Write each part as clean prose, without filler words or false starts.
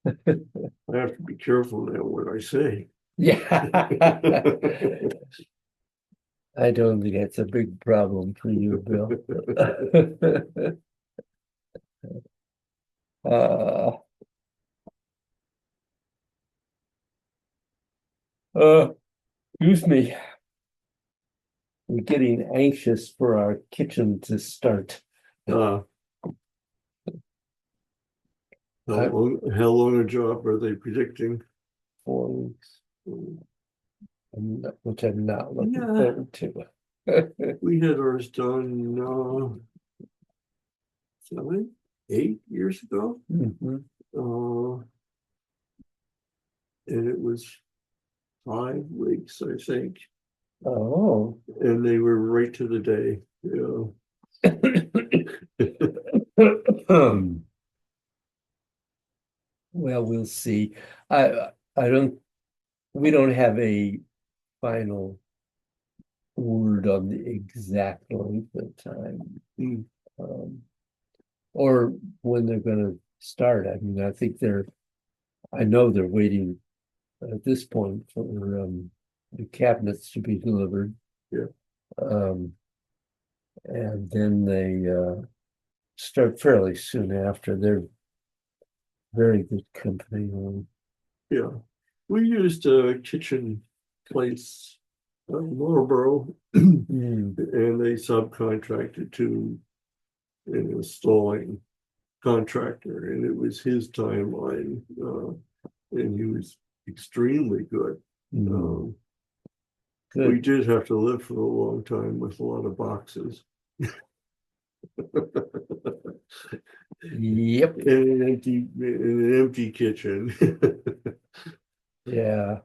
I have to be careful now what I say. Yeah. I don't think that's a big problem for you, Bill. Uh, uh, Excuse me. I'm getting anxious for our kitchen to start. Uh, I, how long a job are they predicting? 4 weeks, which I'm not looking Yeah, forward to. we had ours done 7, 8 years ago. Mhm. Uh, and it was 5 weeks, I think. Oh. And they were right to the day. Well, we'll see. I don't we don't have a final word on the exact length of time, Mm, um, or when they're going to start. I mean, I know they're waiting at this point for the cabinets to be delivered. yeah. Um, and then they start fairly soon after. They're very good company. Yeah. We used a kitchen place in Marlboro, and Mm. they subcontracted to an installing contractor, and it was his timeline, and he was extremely good. Mm. Um, we Good. did have to live for a long time with a lot of boxes Yep. in an empty kitchen. Yeah.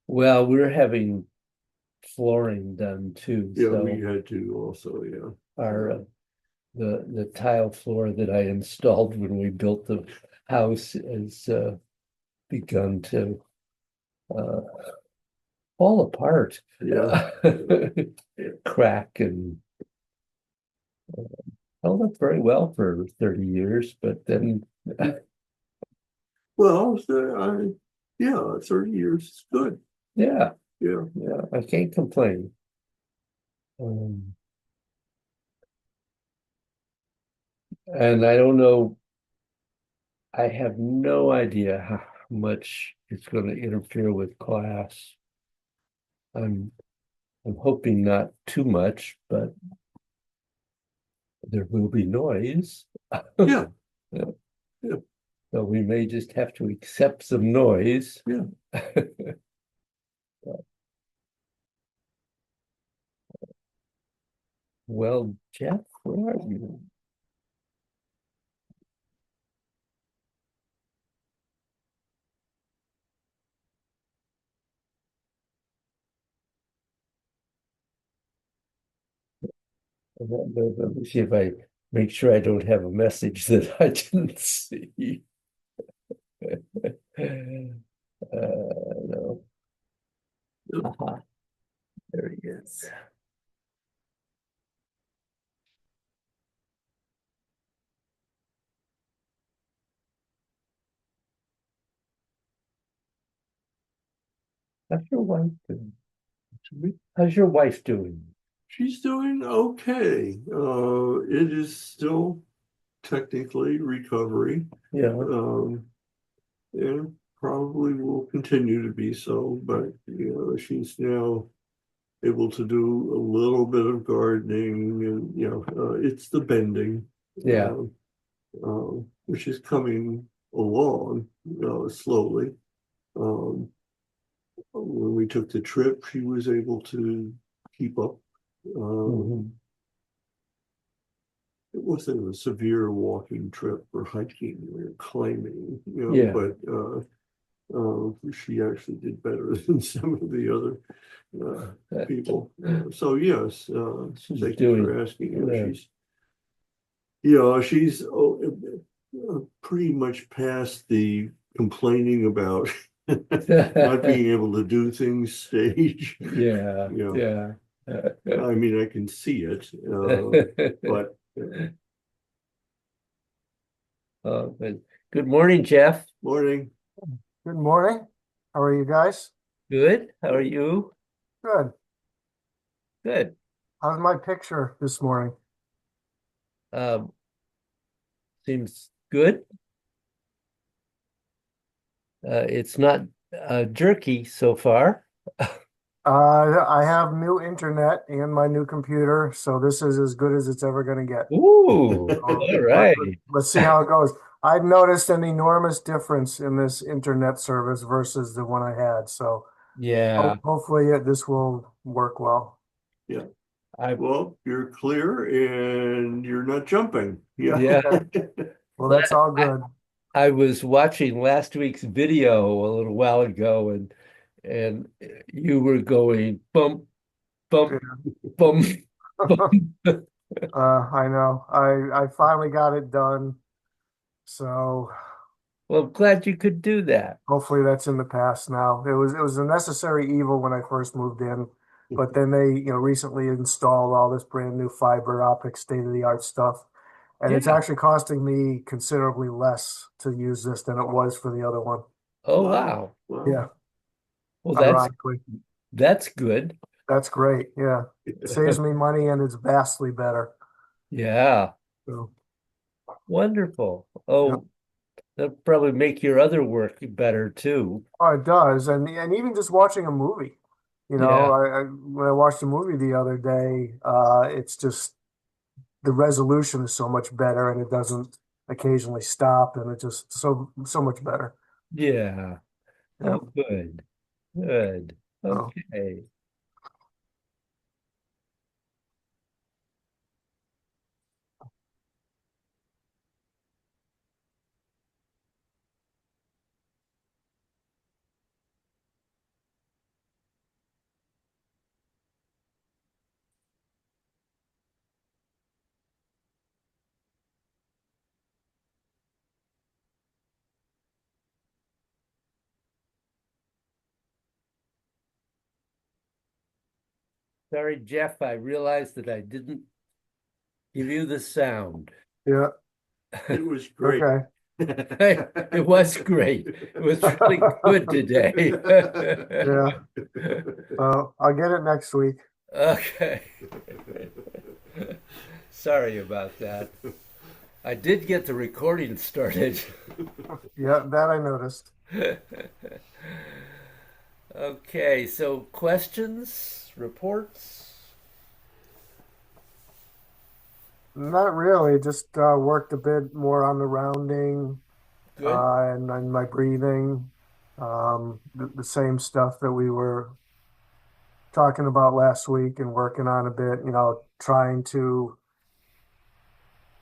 Well, we're having flooring done too, Yeah, we so had to also, yeah. our the tile floor that I installed when we built the house has begun to uh, fall apart, Yeah. crack, and held up very well for 30 years, but then Well, yeah, 30 years is good. yeah, Yeah. yeah, I can't complain. Um, and I don't know, I have no idea how much it's going to interfere with class. I'm I'm hoping not too much, but there will be noise. Yeah. Yeah. Yeah. So we may just have to accept some noise. Yeah. Well, Jeff, where are you? Let me see if I make sure I don't have a message that I didn't see. No. Aha, there he is. How's your wife doing? How's your wife doing? She's doing okay. It is still technically recovery, Yeah. um, and probably will continue to be so, but she's now able to do a little bit of gardening, and it's the bending, Yeah. uh, which is coming along slowly. Um, when we took the trip, she was able to keep up. Mhm. It wasn't a severe walking trip or hiking or climbing, Yeah. but she actually did better than some of the other people. So yes, She's thank you doing for asking. uh, She's pretty much past the complaining about not being able to do things stage. yeah, You know, yeah. I mean, I can see it, but Good. Good morning, Jeff. Morning. Good morning. How are you guys? Good. How are you? Good. Good. How's my picture this morning? Um, Seems good. It's not jerky so far. I have new internet and my new computer, so this is as good as it's ever going to get. Ooh, So all right. let's see how it goes. I've noticed an enormous difference in this internet service versus the one I had. So Yeah, hopefully this will work well. Yeah. I Well, you're clear and you're not jumping. Yeah. yeah. Okay. Well, that's all I, good. I was watching last week's video a little while ago, and you were going bump, bump, bump, bump. I know. I finally got it done. So Well, I'm glad you could do that. hopefully that's in the past now. It was a necessary evil when I first moved in, but then they, recently installed all this brand new fiber optic state-of-the-art stuff. And it's Yeah. actually costing me considerably less to use this than it was for the other one. Oh, Wow. wow. Wow. Yeah, Well, ironically. that's good. That's great. Yeah. Saves me money and it's vastly better. Yeah. So, Wonderful. yeah. Oh, that'll probably make your other work better too. Oh, it does. And even just watching a movie, Yeah. when I watched a movie the other day, it's just the resolution is so much better and it doesn't occasionally stop and it just so much better. Yeah. Yeah. Oh, good. Good. So, Okay. Sorry, Jeff, I realized that I didn't give you the sound. yeah. It was great. Okay. It was great. It was really good today. Yeah. I'll get it next week. Okay. Sorry about that. I did get the recording started. Yeah, that I noticed. Okay, so questions, reports? Not really, just worked a bit more on the rounding Good. and on my breathing. The same stuff that we were talking about last week and working on a bit, trying to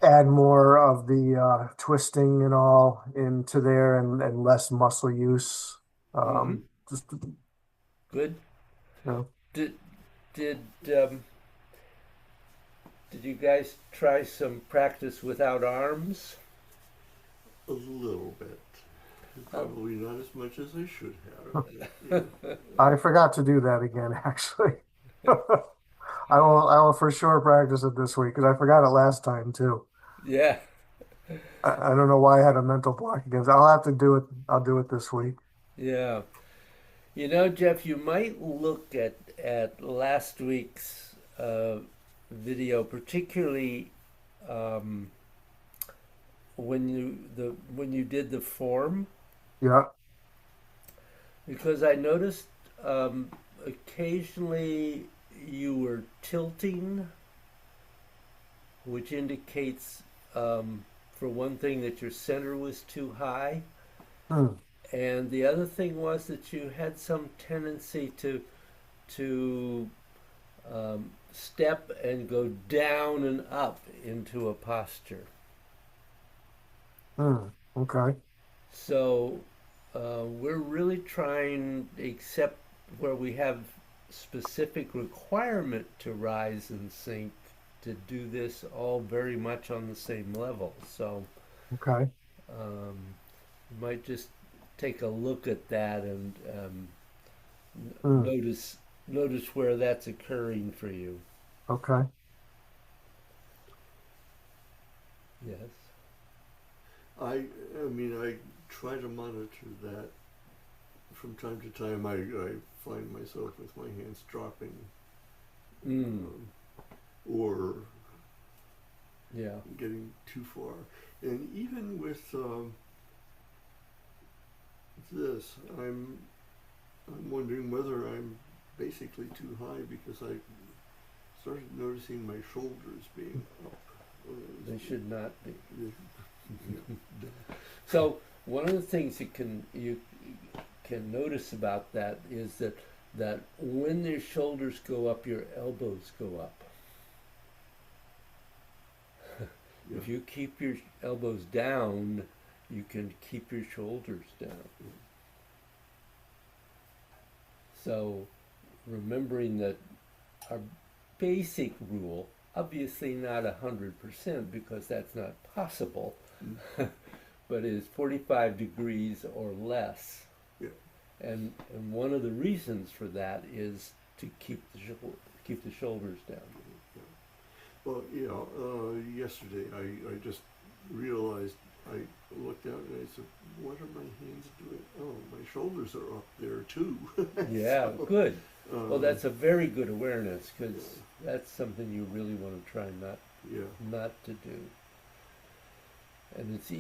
add more of the twisting and all into there and less muscle use. Hmm. Just, Good. you know, Did did um, did you guys try some practice without arms? A little bit. Oh. Probably not as much as I should have. Yeah. I forgot to do that again, actually. I will for sure practice it this week because I forgot it last time too. Yeah, I don't know why I had a mental block against it. I'll have to do it. I'll do it this week. yeah. You know, Jeff, you might look at last week's video, particularly um, when you did the form, Yeah. because I noticed occasionally you were tilting, which indicates, for one thing, that your center was too high. Hmm. And the other thing was that you had some tendency to step and go down and up into a posture. Hmm. Okay. So we're really trying, except where we have specific requirement to rise and sink, to do this all very much on the same level. So Okay. um, you might just take a look at that and Hmm. notice where that's occurring for you. Okay. Yes. I mean, I try to monitor that. From time to time, I find myself with my hands dropping, Mm, or yeah. getting too far. And even with this, I'm wondering whether I'm basically too high because I started noticing my shoulders being up. They should not be. Yeah. So one of the things you can notice about that is that when your shoulders go up, your elbows go up. Yeah. If you keep your elbows down, you can keep your shoulders down. So remembering that our basic rule, obviously not 100% because that's not possible, Mm. but is 45 degrees or less. Yeah. And one of the reasons for that is to keep the shoulders down. Well, yesterday I just realized, I looked out and I said, what are my hands doing? Oh, my shoulders are up there too. Yeah, So, good. Well, um, that's a very good awareness because that's something you really want to try yeah. not to do. And it's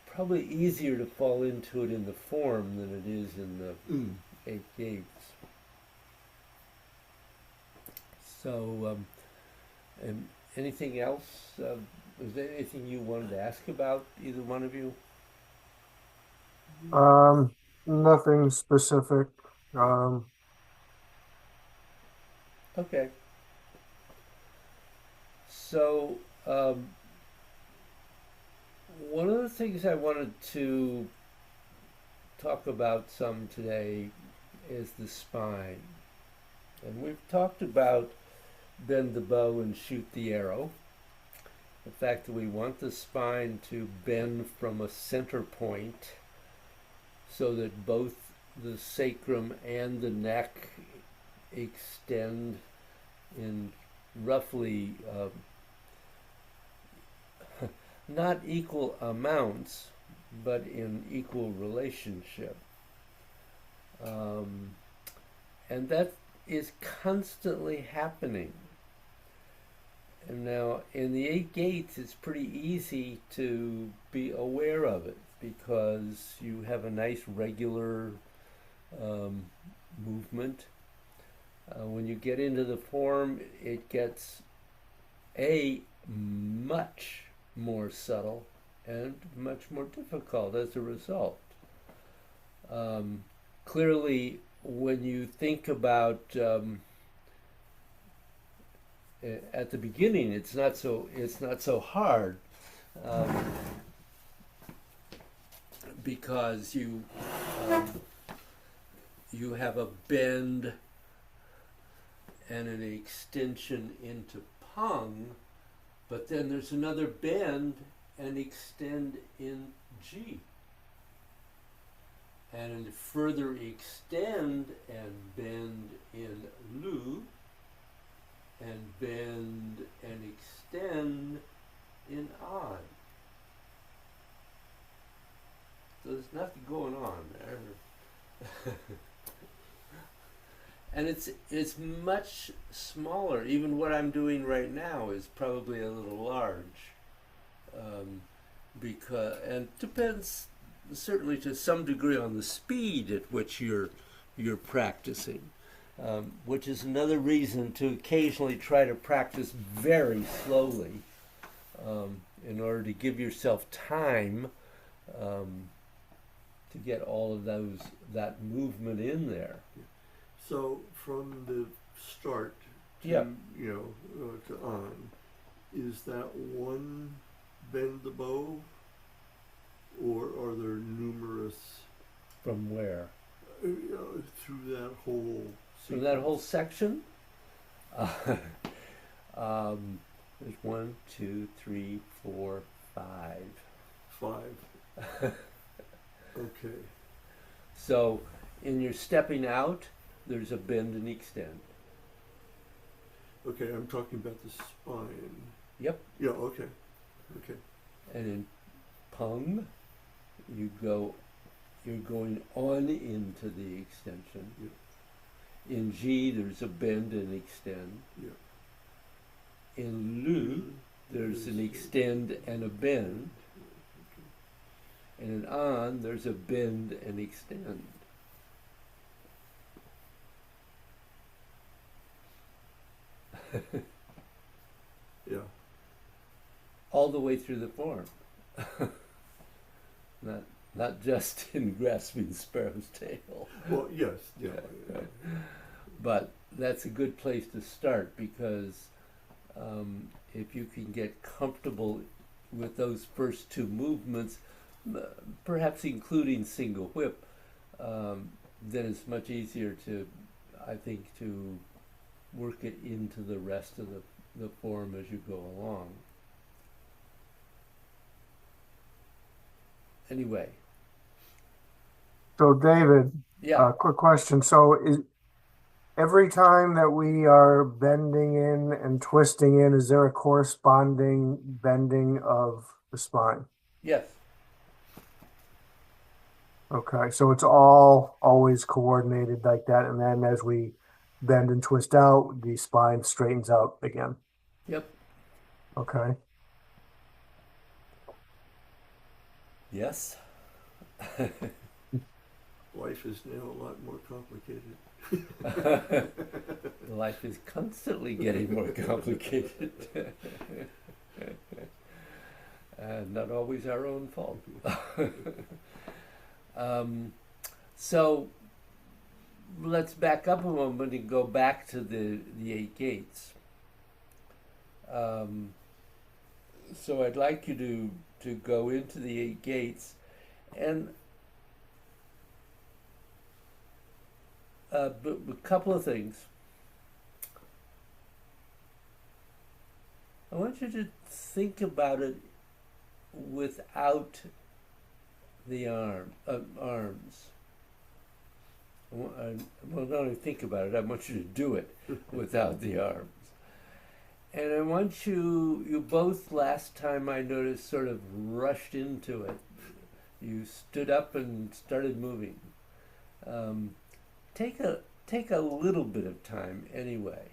probably easier to fall into it in the form than it is in the Mm. 8 gates. So, and anything else? Was there anything you wanted to ask about, either one of you? Um, Nothing specific. Um, Okay. So, one of the things I wanted to talk about some today is the spine. And we've talked about bend the bow and shoot the arrow. The fact that we want the spine to bend from a center point so that both the sacrum and the neck extend in roughly not equal amounts, but in equal relationship. And that is constantly happening. And now in the 8 gates, it's pretty easy to be aware of it because you have a nice regular movement. When you get into the form, it gets much more subtle and much more difficult as a result. Clearly, when you think about at the beginning, it's not so hard because you have a bend and an extension into pung, but then there's another bend and extend in G. And further extend and bend in Lu, and bend and extend in On. So there's nothing going on there. And it's much smaller. Even what I'm doing right now is probably a little large, and depends certainly to some degree on the speed at which you're practicing, which is another reason to occasionally try to practice very slowly, in order to give yourself time to get all of that movement in there. So from the start to, Yeah. to on, is that one bend the bow, or are there numerous From where? through that whole From that whole sequence? section? There's 1, 2, 3, 4, 5. 5. Okay. So in your stepping out, there's a bend and extend. Okay, I'm talking about the spine. Yep. Yeah, okay. Okay. And in pung, you're going on into the extension. Yeah. In G, there's a bend and extend. Yeah. In Lu, there's an extend and a bend. And in An, there's a bend and extend. Yeah. All the way through the form. Not just in grasping sparrow's tail. Well, yes, yeah. But that's a good place to start, because if you can get comfortable with those first two movements, perhaps including single whip, then it's much easier to, I think, to work it into the rest of the form as you go along. Anyway, So David, yeah, quick question. So is every time that we are bending in and twisting in, is there a corresponding bending of the spine? yes, Okay, so it's all always coordinated like that, and then as we bend and twist out, the spine straightens out again. yep, Okay. yes. Life is now a lot more complicated. Life is constantly getting more complicated. And not always our own fault. So let's back up a moment and go back to the eight gates. So I'd like you to go into the eight gates, and but a couple of things. I want you to think about it without the arms. Well, not only think about it, I want you to do it without the arms. And I want you both, last time I noticed, sort of rushed into it. You stood up and started moving. Take a little bit of time anyway,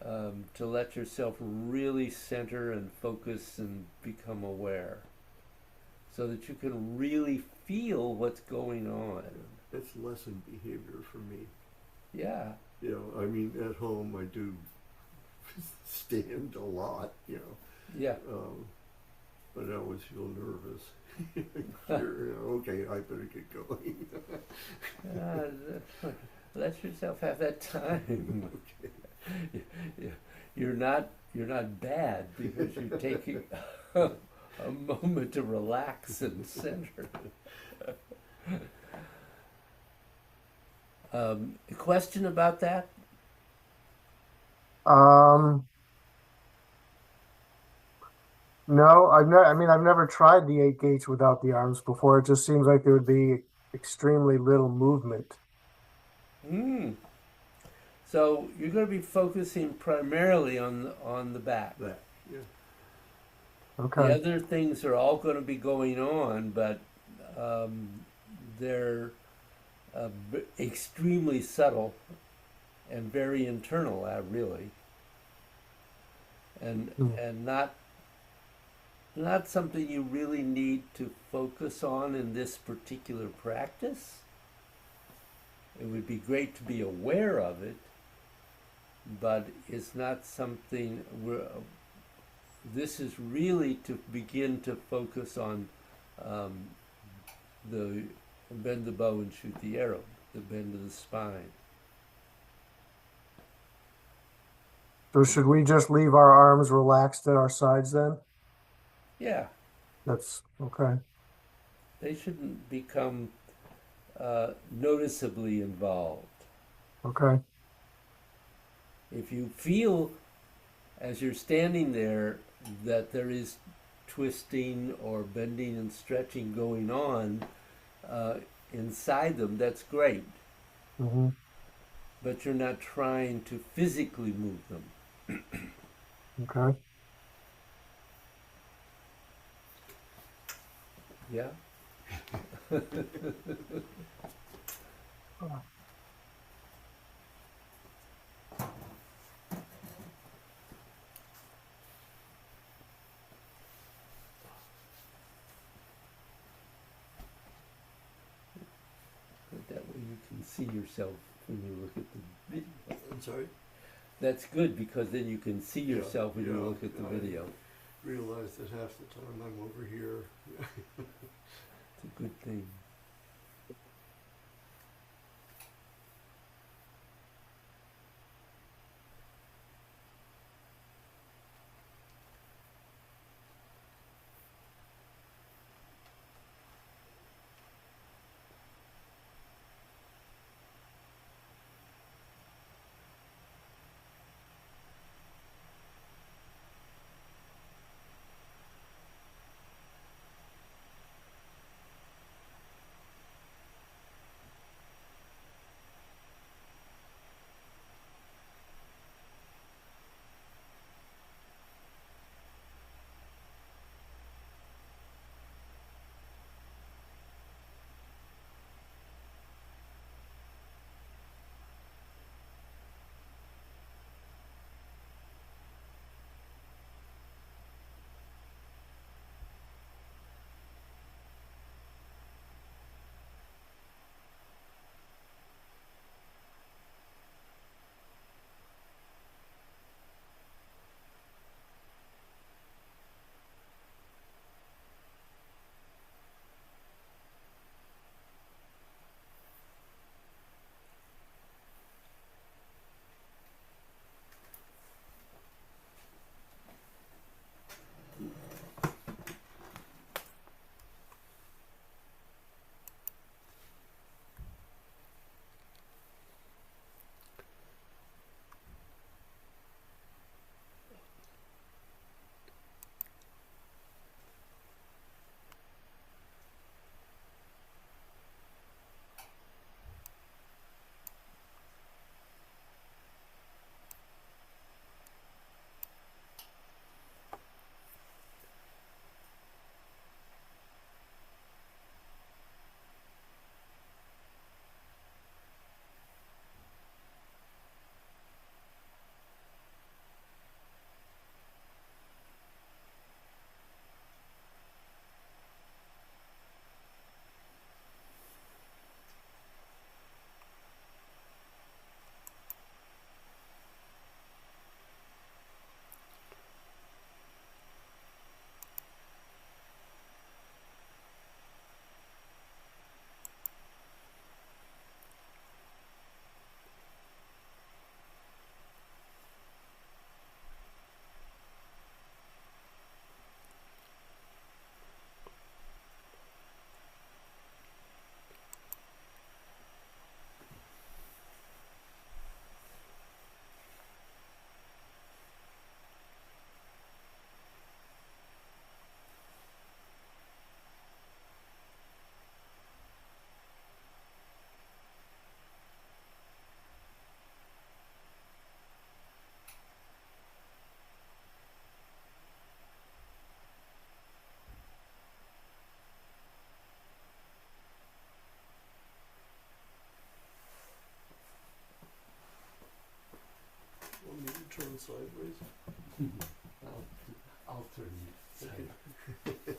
to let yourself really center and focus and become aware, so that you can really feel what's going on. That's lesson behavior for me. Yeah. You know, I mean, at home I do stand a lot, you know. Yeah. But I always feel nervous. Okay, I better get going. Let yourself have that time. Okay. You're not bad because you're taking a moment to relax and center. A question about that? No, I've never tried the eight gates without the arms before. It just seems like there would be extremely little movement. So you're going to be focusing primarily on the back. That, yeah. Okay. The other things are all going to be going on, but they're extremely subtle and very internal, really, and not something you really need to focus on in this particular practice. It would be great to be aware of it, but it's not something where this is really to begin to focus on the bend the bow and shoot the arrow, the bend of the spine. So should we just leave our arms relaxed at our sides then? Yeah, That's okay. they shouldn't become noticeably involved. Okay. If you feel, as you're standing there, that there is twisting or bending and stretching going on inside them, that's great. Mm-hmm. But you're not trying to physically move them. Okay. Yeah. But that way you can see yourself when you look at the video. I'm sorry? That's good because then you can see Yeah, yourself when you yeah, look at the I- video. Realize that half the time I'm over here. It's a good thing. Want me to turn sideways? I'll turn you. Okay.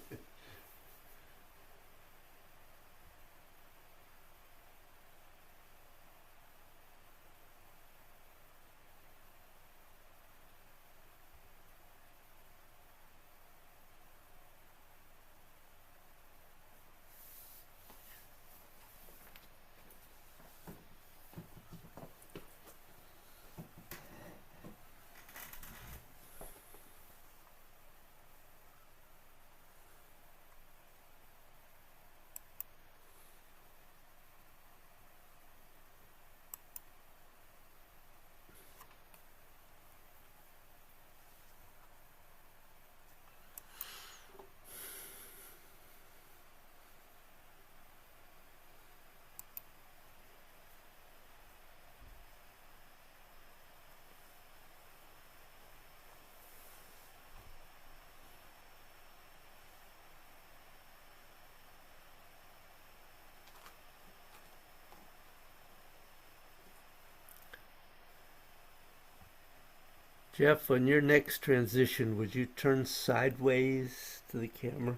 Jeff, on your next transition, would you turn sideways to the camera?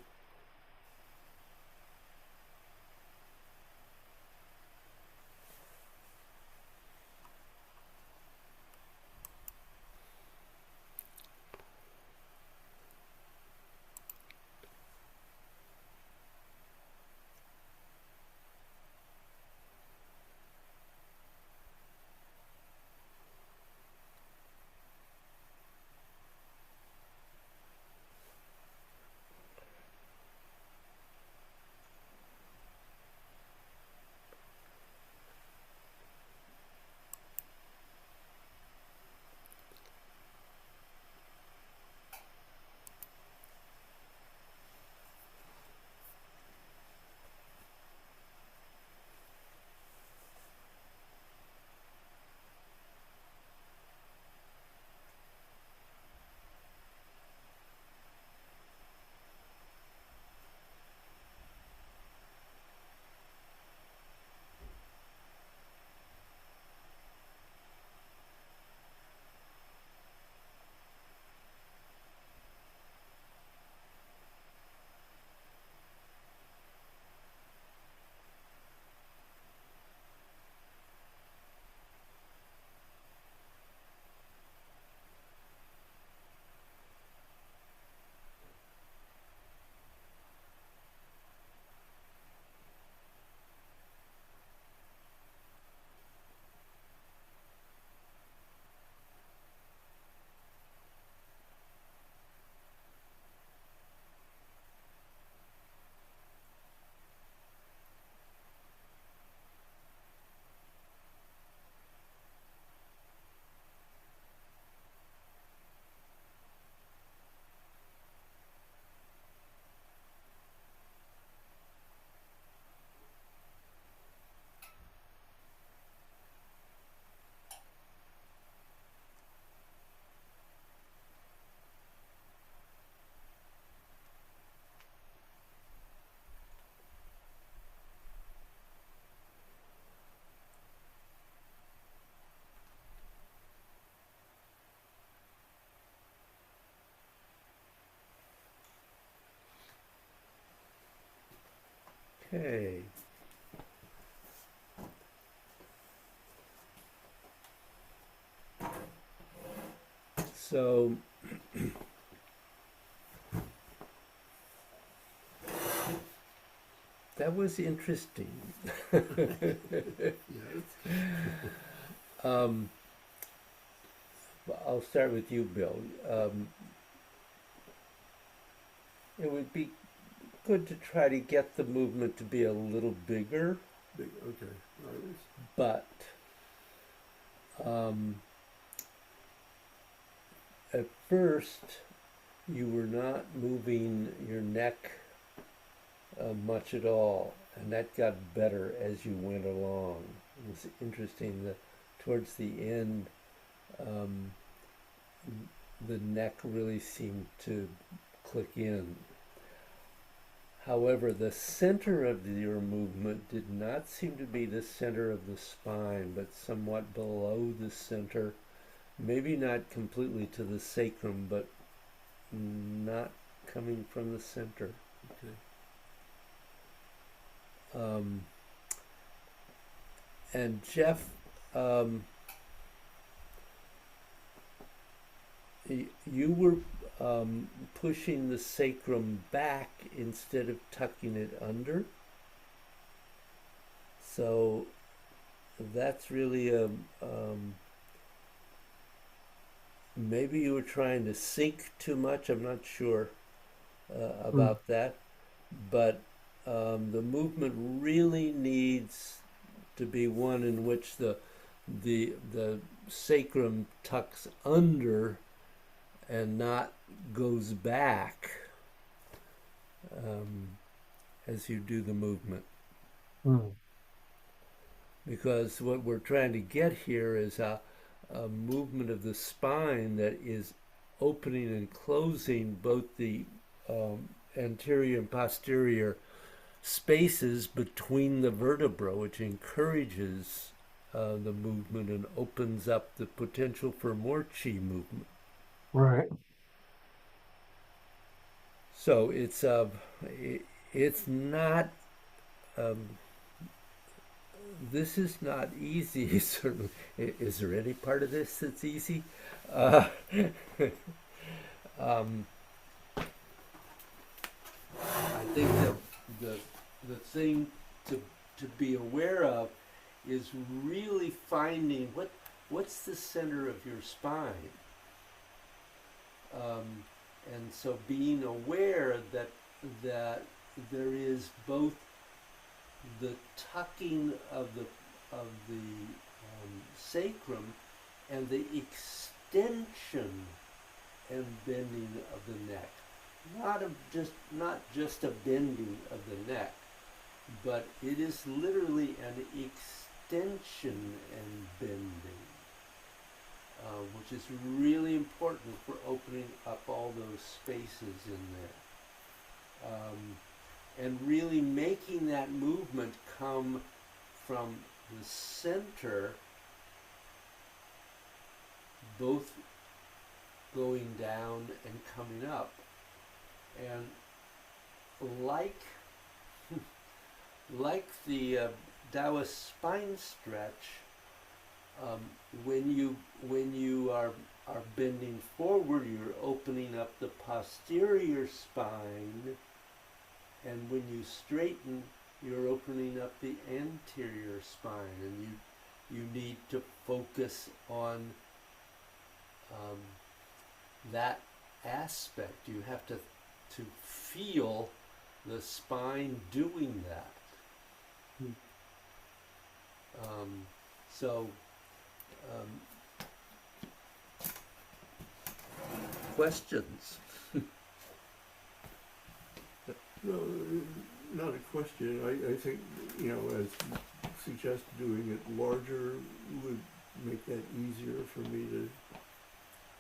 Okay. So that was interesting. Yes. um, I'll start with you, Bill. It would be good to try to get the movement to be a little bigger, Okay. All right. but um, at first you were not moving your neck much at all, and that got better as you went along. It was interesting that towards the end, um, the neck really seemed to click in. However, the center of your movement did not seem to be the center of the spine, but somewhat below the center. Maybe not completely to the sacrum, but not coming from the center. Okay. And Jeff, you were pushing the sacrum back instead of tucking it under. So that's really maybe you were trying to sink too much. I'm not sure about that, but the movement really needs to be one in which the sacrum tucks under and not goes back as you do the movement. Because what we're trying to get here is a movement of the spine that is opening and closing both the anterior and posterior spaces between the vertebrae, which encourages the movement and opens up the potential for more chi movement. Right. So it's not um, this is not easy. Certainly, is there any part of this that's easy? Uh, um, I think that the the thing to to be aware of is really finding what's the center of your spine, um, and so being aware that there is both the tucking of the sacrum and the extension and bending of the neck. Not just a bending of the neck, but it is literally an extension and bending, which is really important for opening up all those spaces in there. And really making that movement come from the center, both going down and coming up. And like like the Taoist spine stretch, um, when you are bending forward, you're opening up the posterior spine, and when you straighten, you're opening up the anterior spine, and you need to focus on um, that aspect. You have to feel the spine doing that. Um, so, um, questions? No, not a question. I think, as suggest doing it larger would make that easier for me to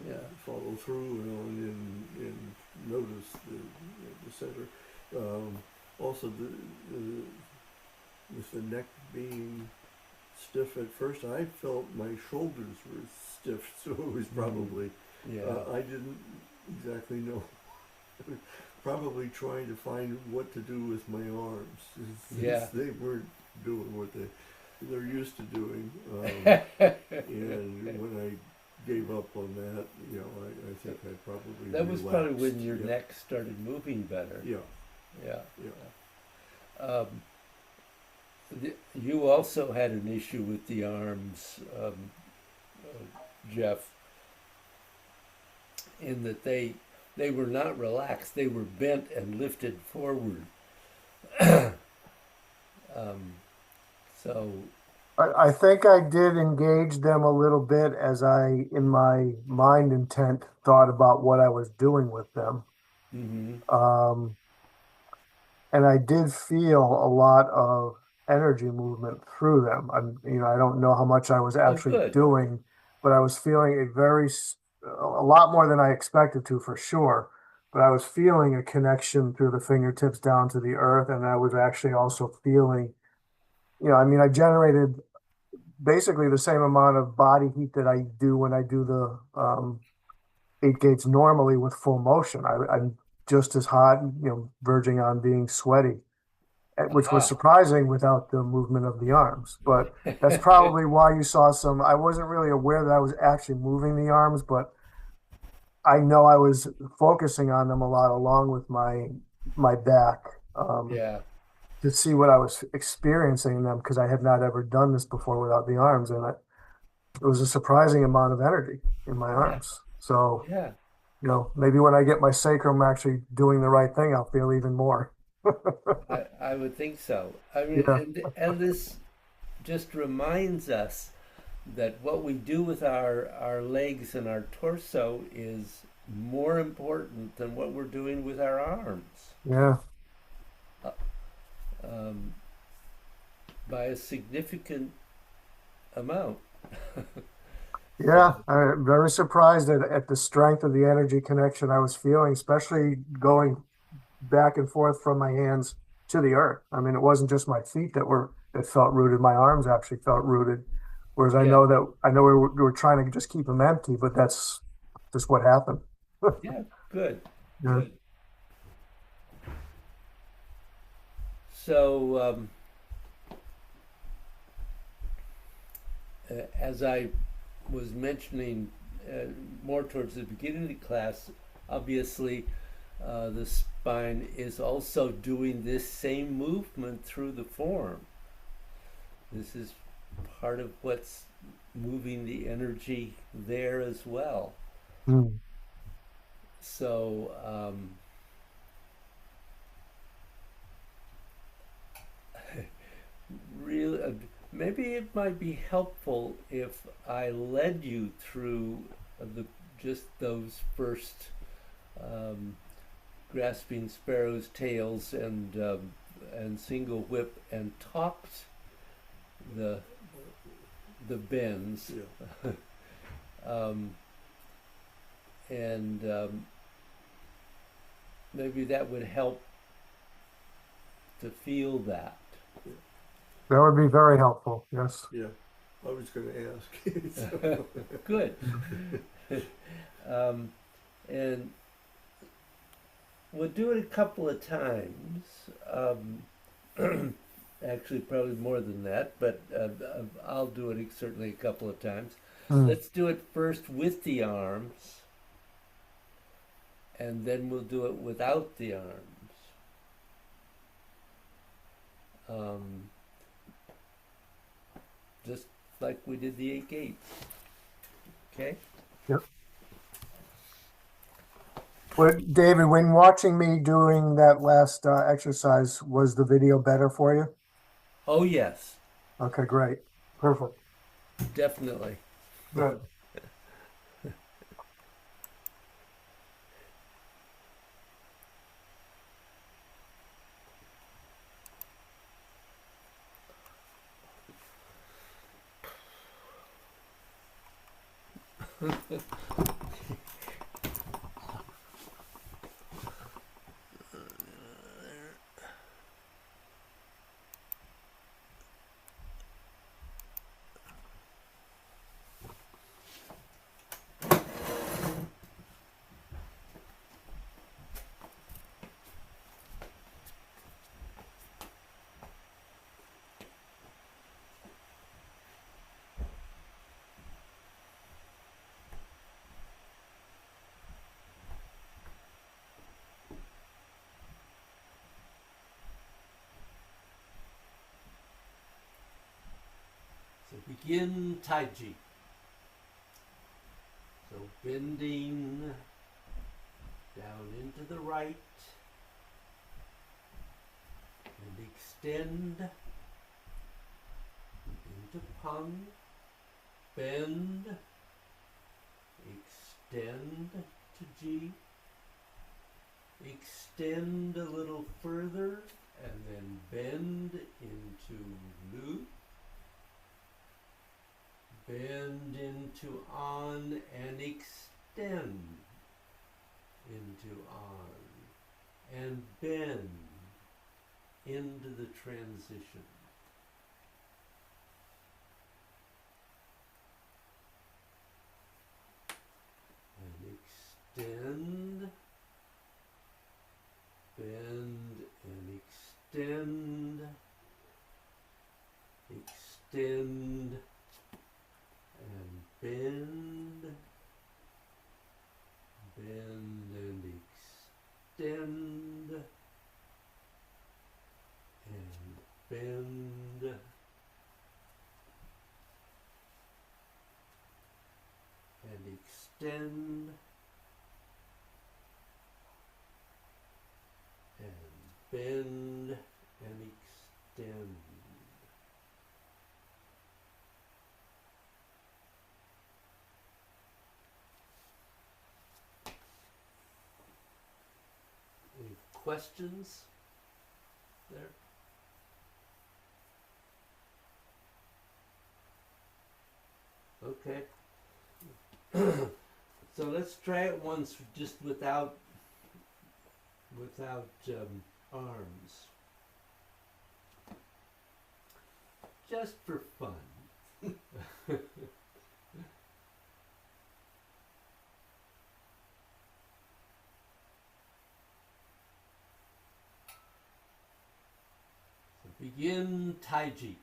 Yeah. follow through and notice the center. Also, with the neck being stiff at first, I felt my shoulders were stiff, so it was probably, Yeah. I didn't exactly know. Probably trying to find what to do with my arms, since Yeah. they weren't doing what they're used to doing. And when I gave up on that, I think I probably That was probably when relaxed. your Yeah, neck started moving better. yeah, Yeah. yeah. Um, you also had an issue with the arms, Jeff, in that they were not relaxed; they were bent and lifted forward. Um, so I think I did engage them a little bit as I, in my mind intent, thought about what I was doing with them. mhm. Um, and I did feel a lot of energy movement through them. I don't know how much I was Oh, actually good. doing, but I was feeling a lot more than I expected to for sure. But I was feeling a connection through the fingertips down to the earth, and I was actually also feeling, I generated basically the same amount of body heat that I do when I do the 8 gates normally with full motion. I'm just as hot, verging on being sweaty, which was Aha. surprising without the movement of the arms. But that's probably why you saw some. I wasn't really aware that I was actually moving the arms, but I know I was focusing on them a lot along with my back. Yeah. To see what I was experiencing in them because I had not ever done this before without the arms, and it was a surprising amount of energy in my Yeah. arms. So, Yeah. maybe when I get my sacrum actually doing the right thing, I'll feel even more. I would think so. I mean, Yeah, and this just reminds us that what we do with our legs and our torso is more important than what we're doing with our arms, yeah, uh, um, by a significant amount. yeah. So, I'm very surprised at the strength of the energy connection I was feeling, especially going back and forth from my hands to the earth. I mean, it wasn't just my feet that felt rooted. My arms actually felt rooted. Whereas yeah, I know we were trying to just keep them empty, but that's just what happened. Yeah, good, Yeah. good. So, as I was mentioning more towards the beginning of the class, obviously the spine is also doing this same movement through the form. This is part of what's moving the energy there as well. Mm. So, really, maybe it might be helpful if I led you through the just those first um, grasping sparrows' tails and single whip and talked the the bends. Yeah. um, and maybe that would help to feel that. That would be very helpful. Yes. Yeah. I was going to ask. Good. um, and we'll do it a couple of times. Actually, probably more than that, but I'll do it certainly a couple of times. Mm. Let's do it first with the arms, and then we'll do it without the arms. Um, just like we did the 8 gates. Okay? Yep. Well, David, when watching me doing that last exercise, was the video better for you? Oh, yes, Okay, great. Perfect. definitely. Good. So begin Tai Chi. So bending down into the right and extend into Pung. Bend, extend to G. Extend a little further and then bend into Lu. Bend into On and extend into On. And bend into the transition. And extend. Bend and extend. Extend. And bend, bend and extend, and bend, and extend, and bend and extend. Any questions there? Okay. So let's try it once just without arms. Just for fun. Yin Taiji.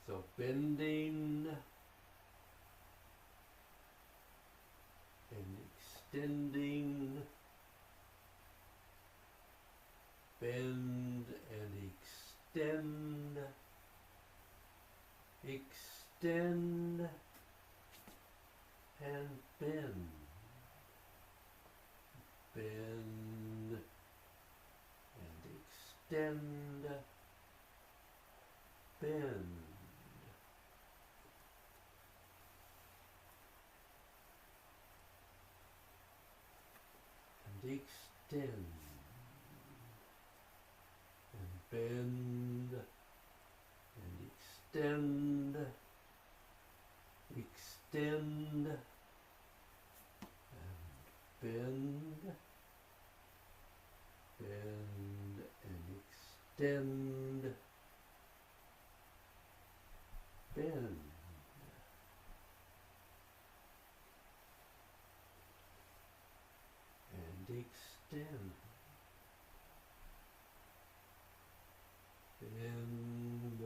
So bending and extending, bend and extend, extend and bend, bend and extend, bend. And extend and bend and extend, extend and bend, bend and extend, bend. And extend, bend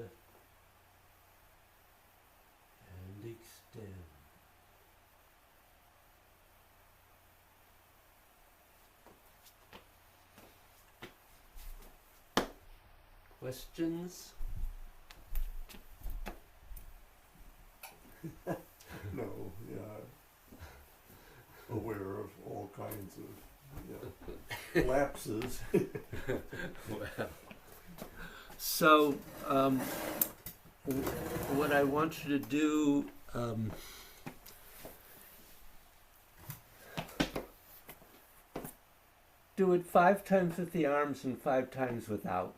and extend. Questions? No, yeah. Aware of all kinds of lapses. Well, so what I want you to do, do it 5 times with the arms and 5 times without.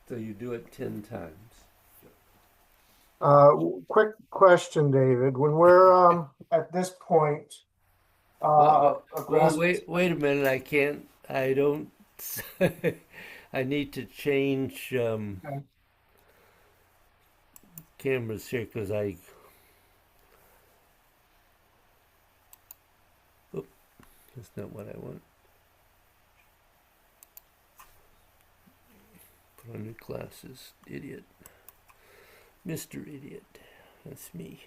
So you do it 10 times. Quick question, David. When we're at this point, Well, grasp. wait a minute. I don't. I need to change Okay. cameras here because Oop, that's not what I want. Put on new glasses. Idiot. Mr. Idiot. That's me.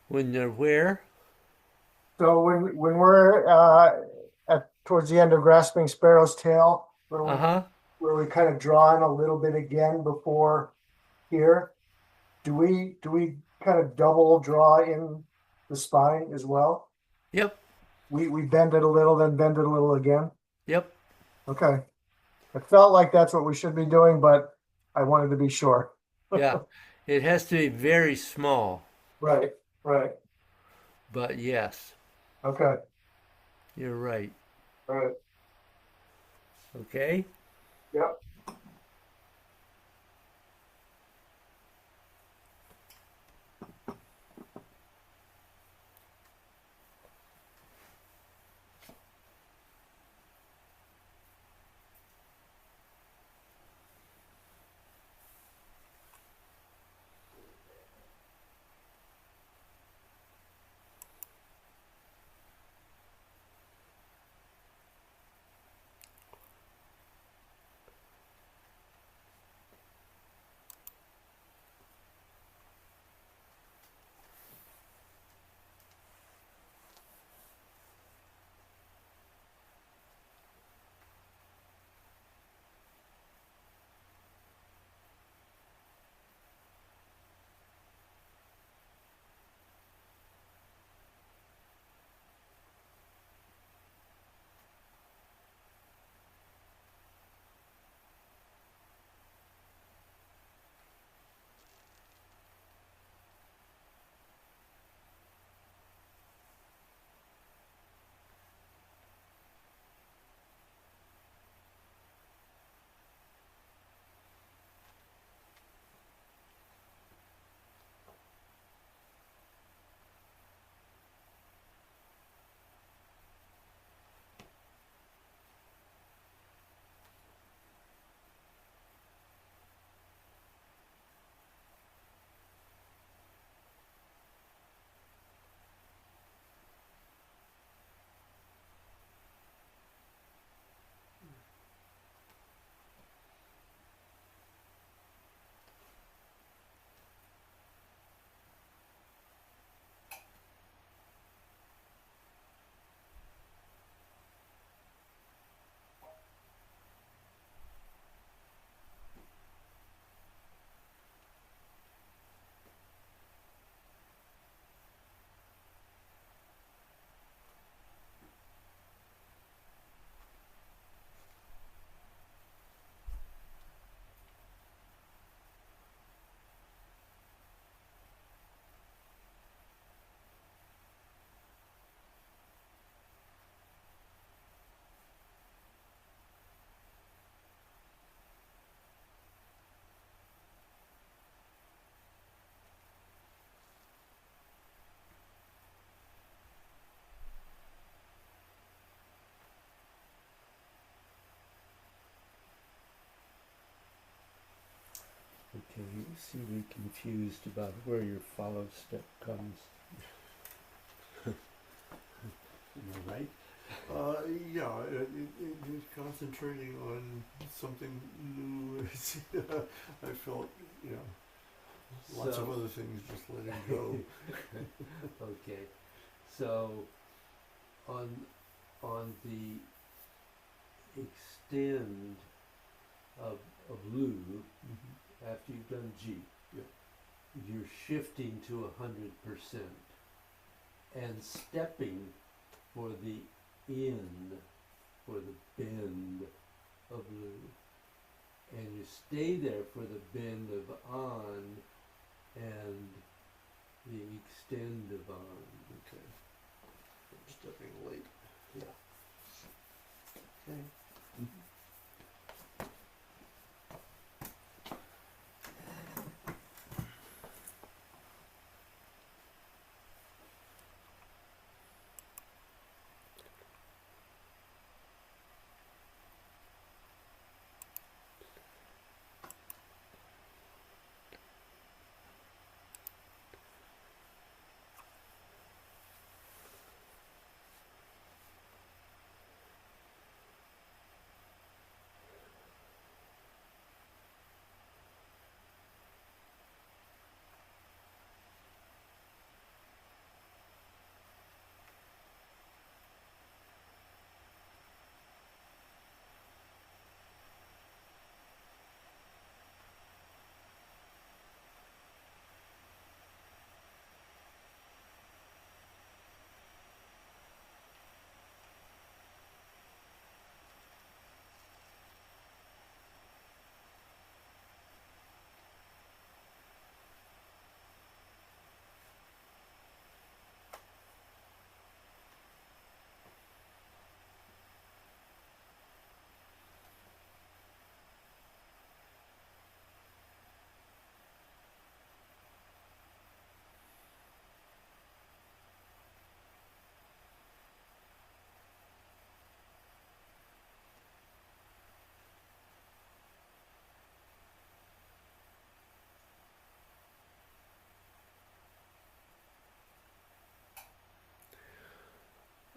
When they're where? So when we're at towards the end of grasping Sparrow's tail, Uh-huh. where we kind of draw in a little bit again before here, do we kind of double draw in the spine as well? Yep. We bend it a little, then bend it a little again. Yep. Okay. It felt like that's what we should be doing, but I wanted to be sure. Yeah. It has to be very small, Right, right. but yes, Okay, you're right. all right. Okay? Yep. You seem to be confused about where your follow step comes. Am I right? Yeah, it concentrating on something new. I felt, you know, lots of So- other things just letting go. Okay, so on the extend of Lu, Mhm. after you've done G, Yeah. you're shifting to 100% and stepping for the in, for the bend of Lu. And you stay there for the bend of on and the extend of on. Okay. I'm stepping late. Yeah. Okay.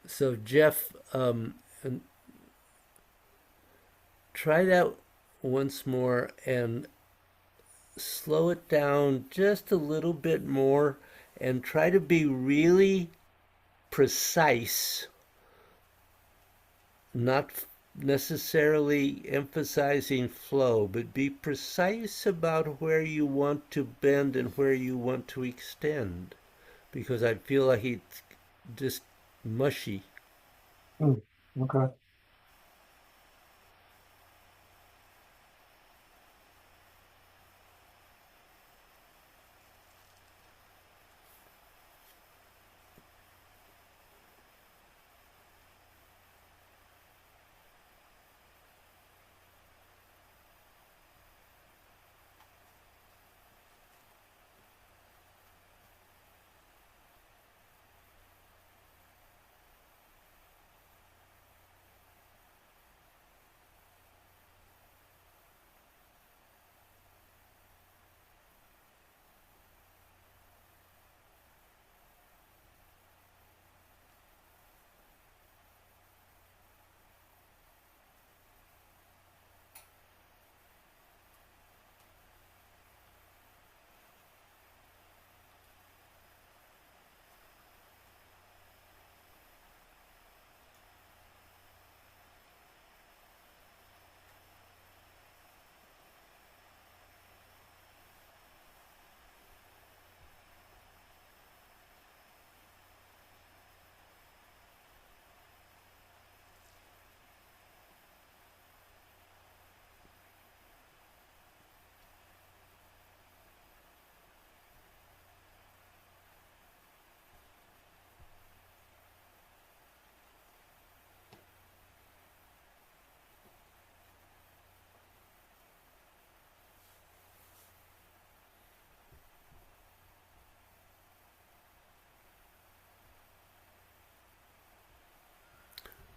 So Jeff, and try that once more and slow it down just a little bit more and try to be really precise, not necessarily emphasizing flow, but be precise about where you want to bend and where you want to extend, because I feel like it's just mushy. Hmm. Okay.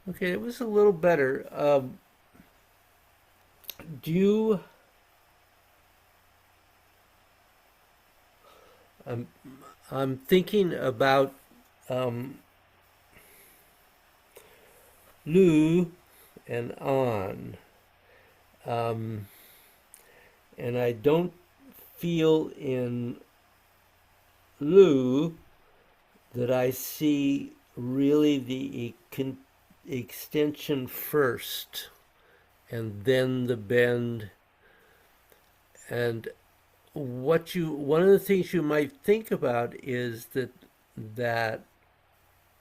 Okay, it was a little better. Do you I'm I'm thinking about um, Lu and An, um, and I don't feel in Lu that I see really the extension first and then the bend. And one of the things you might think about is that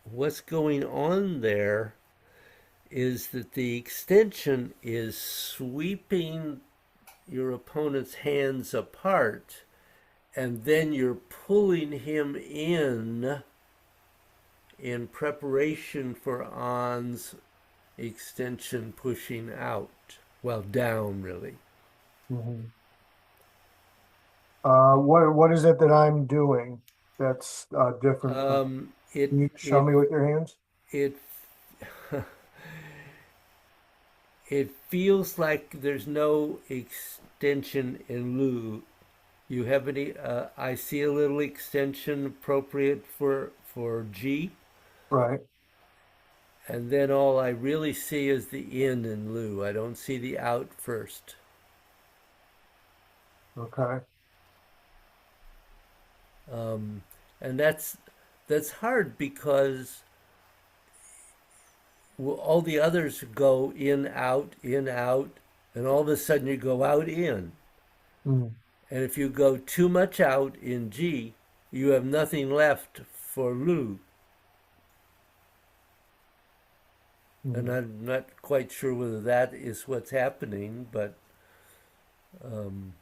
what's going on there is that the extension is sweeping your opponent's hands apart, and then you're pulling him in preparation for On's extension pushing out. Well, down really. Mhm. What is it that I'm doing that's different from? It Can you show it me with your hands? it it feels like there's no extension in Lu. You have any? I see a little extension appropriate for G, Right. and then all I really see is the in Lu. I don't see the out first, Okay. um, and that's hard because all the others go in out, and all of a sudden you go out in. Mm-hmm. And if you go too much out in G, you have nothing left for Lu. And Mm-hmm. I'm not quite sure whether that is what's happening, but um,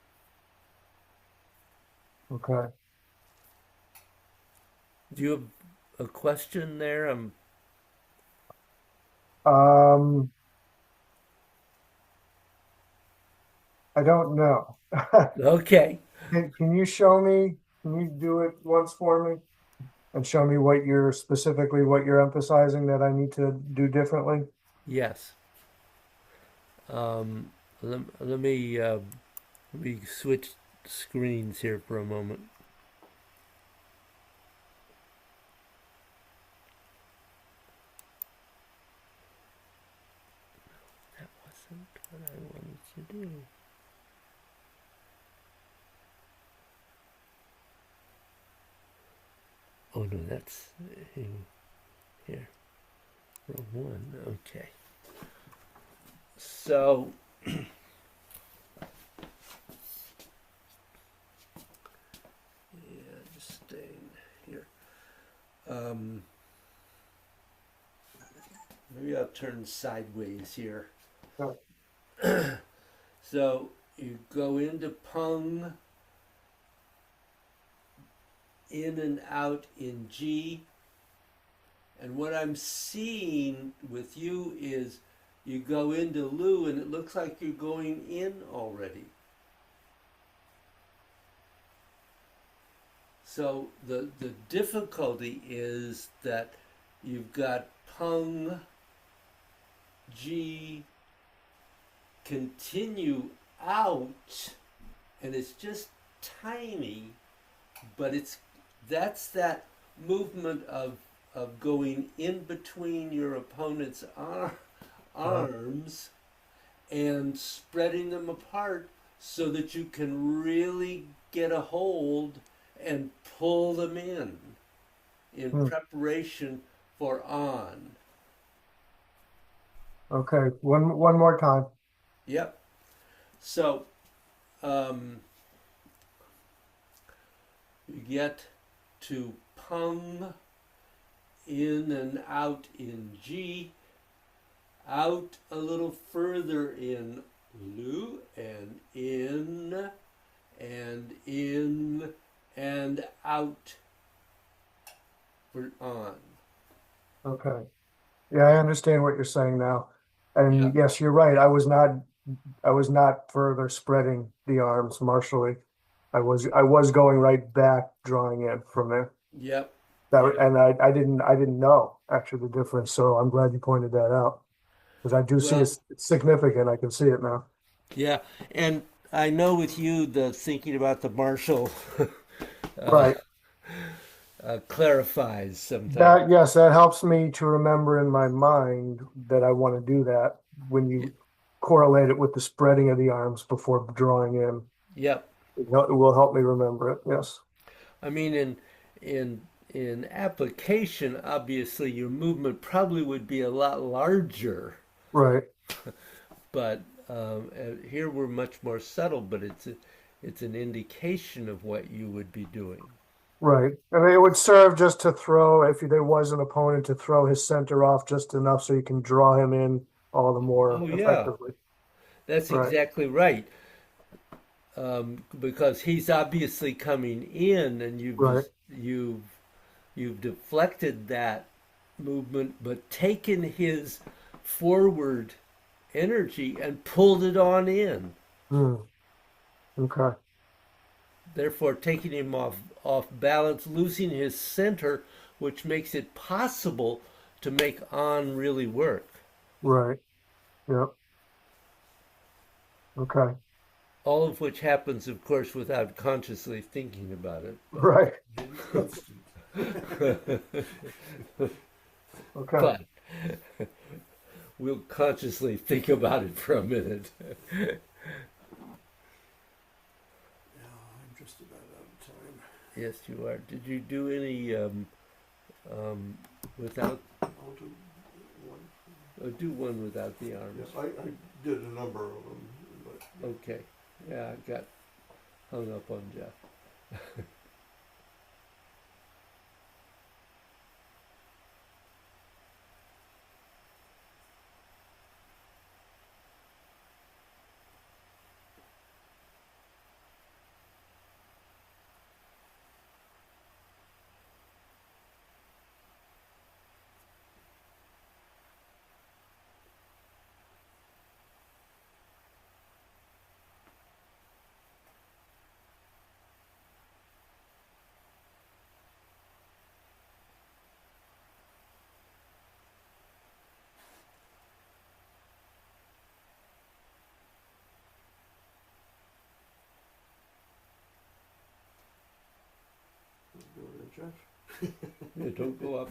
Okay. do you have a question there? Um, I don't know. Okay. Can you show me? Can you do it once for me and show me what you're specifically what you're emphasizing that I need to do differently? Yes. Um, let me switch screens here for a moment. That wasn't what I wanted to do. Oh no, that's here. Row one. Okay. So yeah, just staying here. Um, Maybe I'll turn sideways here. Oh, So you go into Pung, in and out in G, and what I'm seeing with you is you go into Lu and it looks like you're going in already. So the difficulty is that you've got Pung, G, continue out, and it's just tiny, but that's that movement of going in between your opponent's arms and spreading them apart so that you can really get a hold and pull them in hmm. preparation for on. Okay. One more time. Yep. So um, you get to Pung, in and out in G, out a little further in Lu, and in and out for on. Okay. Yeah, I understand what you're saying now. Yeah. And yes, you're right. I was not further spreading the arms martially. I was going right back, drawing in from there. Yep. That Yep. and I didn't know actually the difference. So I'm glad you pointed that out because I do see Well, it's significant. I can see it now. yeah. And I know with you the thinking about the martial Right. clarifies sometimes. That, yes, that helps me to remember in my mind that I want to do that when you correlate it with the spreading of the arms before drawing in. Yep. It will help me remember it. Yes. I mean, in in application, obviously your movement probably would be a lot larger, Right. but here we're much more subtle. But it's an indication of what you would be doing. Right. And it would serve just to throw, if there was an opponent, to throw his center off just enough so you can draw him in all the more Oh yeah, effectively. that's Right. exactly right. Because he's obviously coming in, and Right. you've deflected that movement, but taken his forward energy and pulled it on in, Hmm. Okay. therefore taking him off balance, losing his center, which makes it possible to make on really work. Right. Yep. Okay. All of which happens, of course, without consciously thinking about it. Right. Instant. Okay. But we'll consciously think about it for a minute. Yeah, I'm just about out of time. Yes, you are. Did you do any without? I'll do one. Do one without the arms. Yes, I did a number of them, but Okay. Yeah, I got hung up on Jeff. go to Jeff. Yeah, don't go up.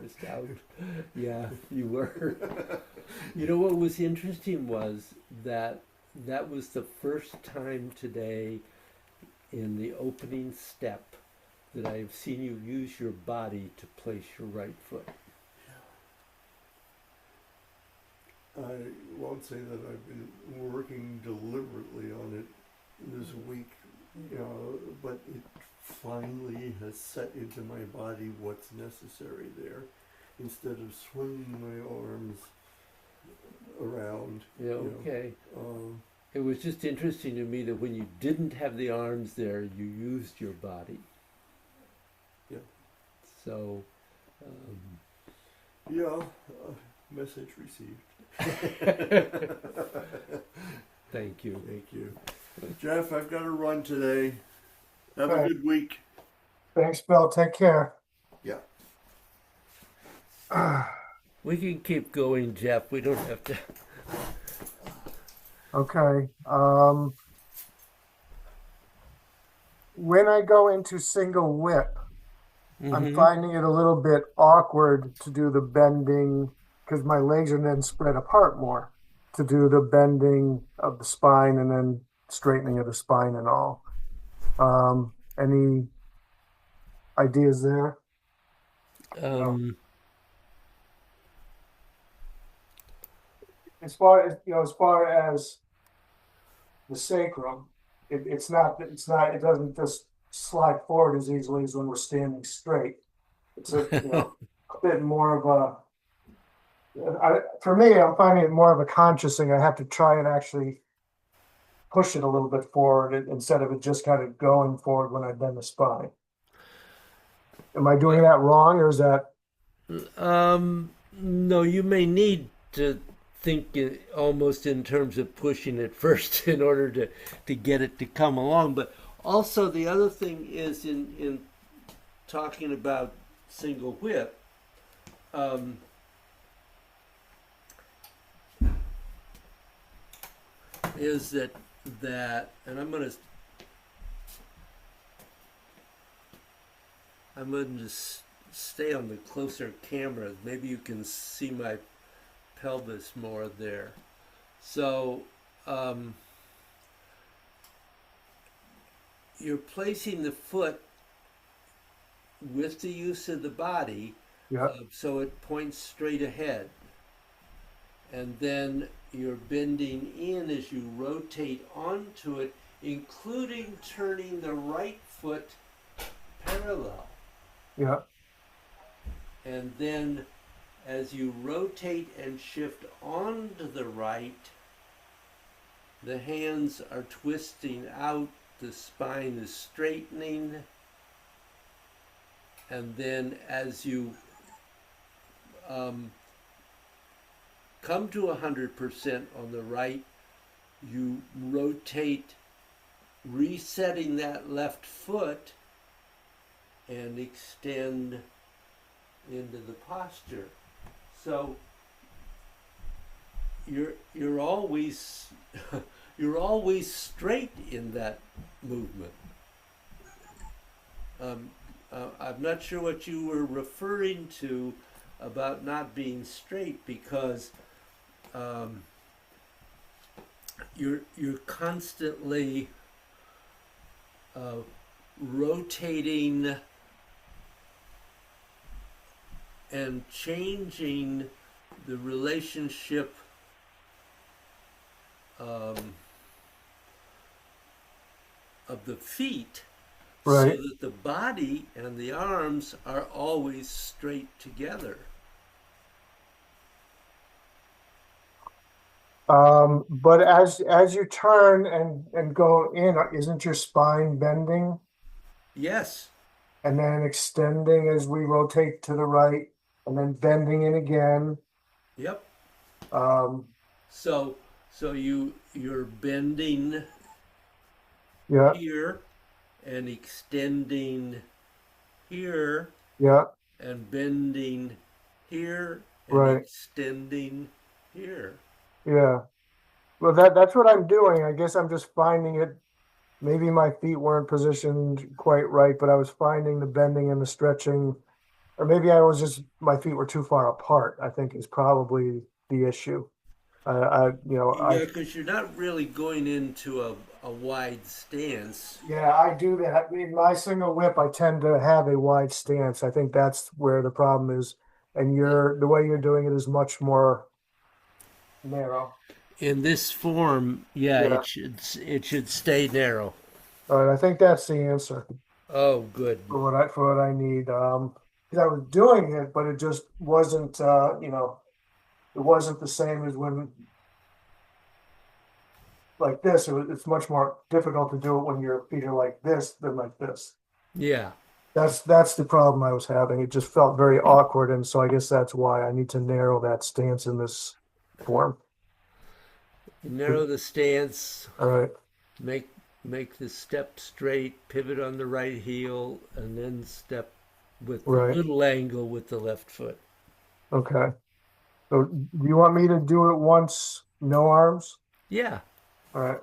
Just down. Yeah, you were. You know what was interesting was that was the first time today in the opening step that I've seen you use your body to place your right foot. I won't say that I've been working deliberately on it this week, but it finally has set into my body what's necessary there. Instead of swinging my arms around. Yeah, okay. Um, It was just interesting to me that when you didn't have the arms there, you used your body. Yeah. So, message received. thank you. Thank you. Jeff, I've got to run today. Have a Okay. good week. Thanks, Bill. Take care. Yeah. We can keep going, Jeff. We don't have to. Okay. When I go into single whip, I'm Mhm. finding it a little bit awkward to do the bending because my legs are then spread apart more to do the bending of the spine and then straightening of the spine and all. Any ideas there? No. Um, As far as the sacrum, it doesn't just slide forward as easily as when we're standing straight. It's a bit more of for me, I'm finding it more of a conscious thing. I have to try and actually push it a little bit forward instead of it just kind of going forward when I bend the spine. Am I doing that wrong, or is that no, you may need to think almost in terms of pushing it first in order to get it to come along. But also the other thing is in talking about single whip. Is that and I'm going to I'm going to stay on the closer camera. Maybe you can see my pelvis more there. So um, you're placing the foot with the use of the body Yeah, so it points straight ahead. And then you're bending in as you rotate onto it, including turning the right foot parallel. yeah, And then as you rotate and shift onto the right, the hands are twisting out, the spine is straightening, and then as you um, come to 100% on the right, you rotate, resetting that left foot and extend into the posture. So you're always you're always straight in that movement. I'm not sure what you were referring to about not being straight, because um, you're constantly uh, rotating and changing the relationship um, of the feet so right. that the body and the arms are always straight together. But as you turn and go in, isn't your spine bending Yes. and then extending as we rotate to the right and then bending in again? Yep. Um, So you're bending yeah, here and extending here yeah, and bending here and right, extending here. yeah. Well, that's what I'm doing. I guess I'm just finding it. Maybe my feet weren't positioned quite right, but I was finding the bending and the stretching, or maybe I was just my feet were too far apart, I think is probably the issue. I Yeah, because you're not really going into a wide stance. yeah, I do that. In my single whip, I tend to have a wide stance. I think that's where the problem is. And the way you're doing it is much more narrow. In this form, yeah, Yeah. it should stay narrow. All right, I think that's the answer Oh, good. for what I need. Because I was doing it, but it just wasn't it wasn't the same as when like this. It's much more difficult to do it when your feet are like this than like this. Yeah. That's the problem I was having. It just felt very awkward, and so I guess that's why I need to narrow that stance in this form. Narrow the stance, All right, make make the step straight, pivot on the right heel, and then step with the right, little angle with the left foot. okay. So do you want me to do it once, no arms? Yeah. All right.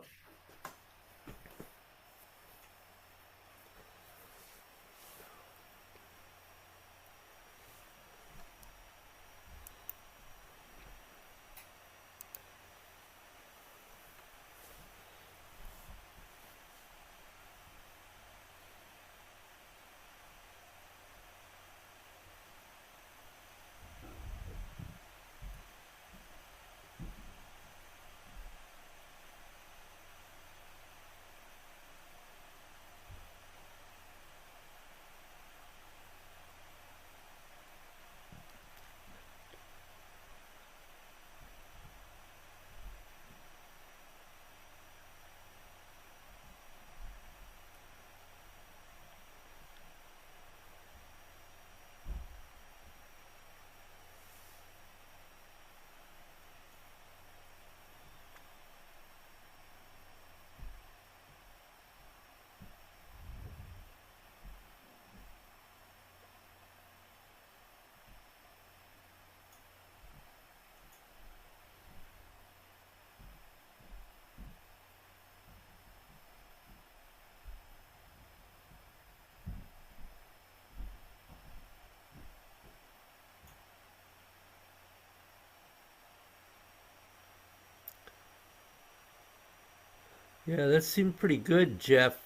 Yeah, that seemed pretty good, Jeff.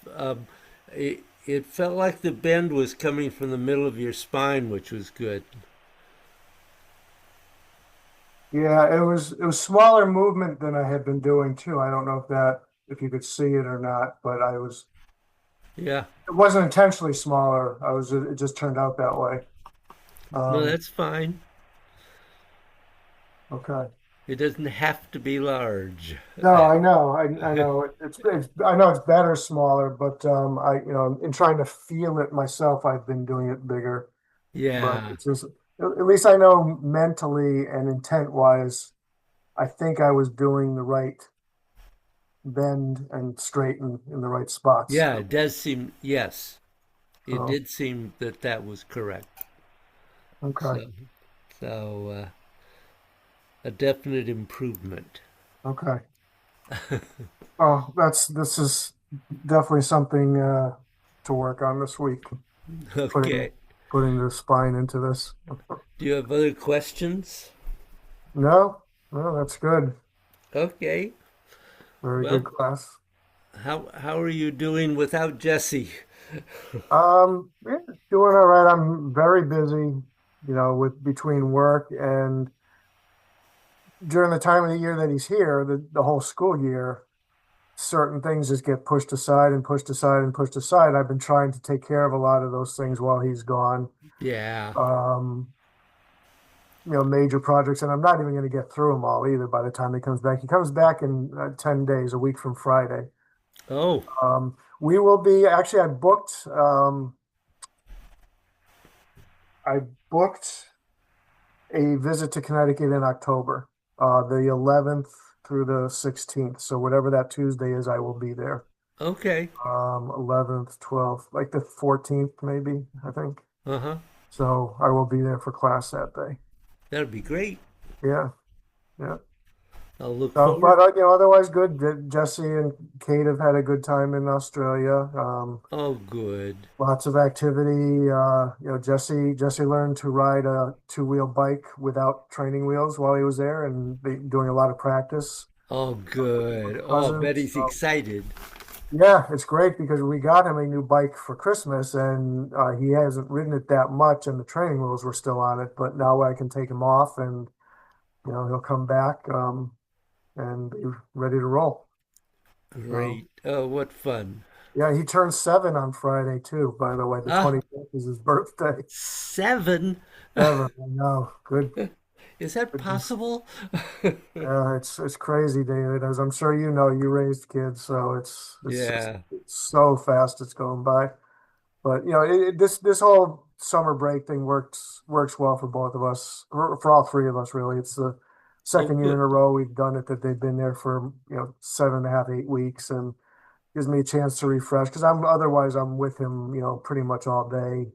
It felt like the bend was coming from the middle of your spine, which was good. Yeah, it was smaller movement than I had been doing too. I don't know if you could see it or not, but Yeah, it wasn't intentionally smaller. It just turned out that way. no, Um, that's fine. okay. It doesn't have to be large. No, I know. I know I know it's better smaller, but in trying to feel it myself, I've been doing it bigger. But Yeah, it's just at least I know mentally and intent wise, I think I was doing the right bend and straighten in the right spots. yeah, it does seem, yes, it So did seem that that was correct. okay, So, so a definite improvement. okay. Oh, this is definitely something to work on this week. Putting Okay. putting the spine into this. Do you have other questions? No, no, that's good. Okay. Very good Well, class. how are you doing without Jesse? Yeah, doing all right. I'm very busy, with between work and during the time of the year that he's here, the whole school year, certain things just get pushed aside and pushed aside and pushed aside. I've been trying to take care of a lot of those things while he's gone. Yeah. Um, major projects, and I'm not even going to get through them all either by the time he comes back. He comes back in 10 days, a week from Friday. Oh, We will be actually, I booked a visit to Connecticut in October, the 11th through the 16th. So whatever that Tuesday is, I will be there. okay. 11th, 12th, like the 14th, maybe, I think. Uh-huh. So I will be there for class that day. That'd be great. Yeah, yeah. I'll look So, forward. but otherwise good. Jesse and Kate have had a good time in Australia. Oh, good. Lots of activity. Jesse learned to ride a two-wheel bike without training wheels while he was there, and doing a lot of practice Oh, with good. Oh, I bet cousins. he's So excited. yeah, it's great because we got him a new bike for Christmas, and he hasn't ridden it that much, and the training wheels were still on it. But now I can take him off, and he'll come back and be ready to roll. So. Great. Oh, what fun. Yeah, he turns 7 on Friday too, by the way. The Ah, 25th is his birthday. 7? 7, I know. Is that Goodness. possible? Yeah, it's crazy, David. As I'm sure you know, you raised kids, so Yeah. it's so fast it's going by. But this whole summer break thing works well for both of us, for all three of us, really. It's the Oh, second year in good. a row we've done it that they've been there for 7.5, 8 weeks, and gives me a chance to refresh because I'm with him, pretty much all day,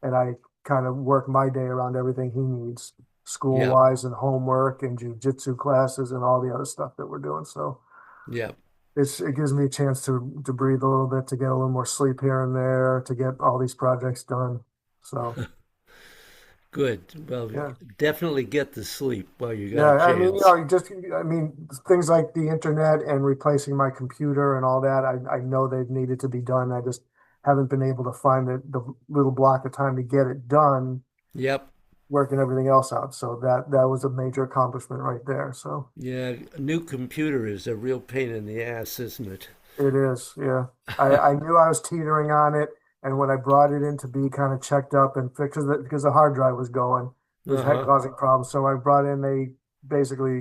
and I kind of work my day around everything he needs, school Yeah. wise and homework and jujitsu classes and all the other stuff that we're doing. So Yeah. it gives me a chance to breathe a little bit, to get a little more sleep here and there, to get all these projects done. So Good. Well, yeah. definitely get the sleep while you got Yeah, a I mean, chance. things like the internet and replacing my computer and all that, I know they've needed to be done. I just haven't been able to find the little block of time to get it done, Yep. working everything else out. So that was a major accomplishment right there. So Yeah. A new computer is a real pain in the ass, isn't it? it is, yeah. I knew I was teetering on it, and when I brought it in to be kind of checked up and fixed because the hard drive was going, it was Uh-huh. causing problems. So I brought in, they basically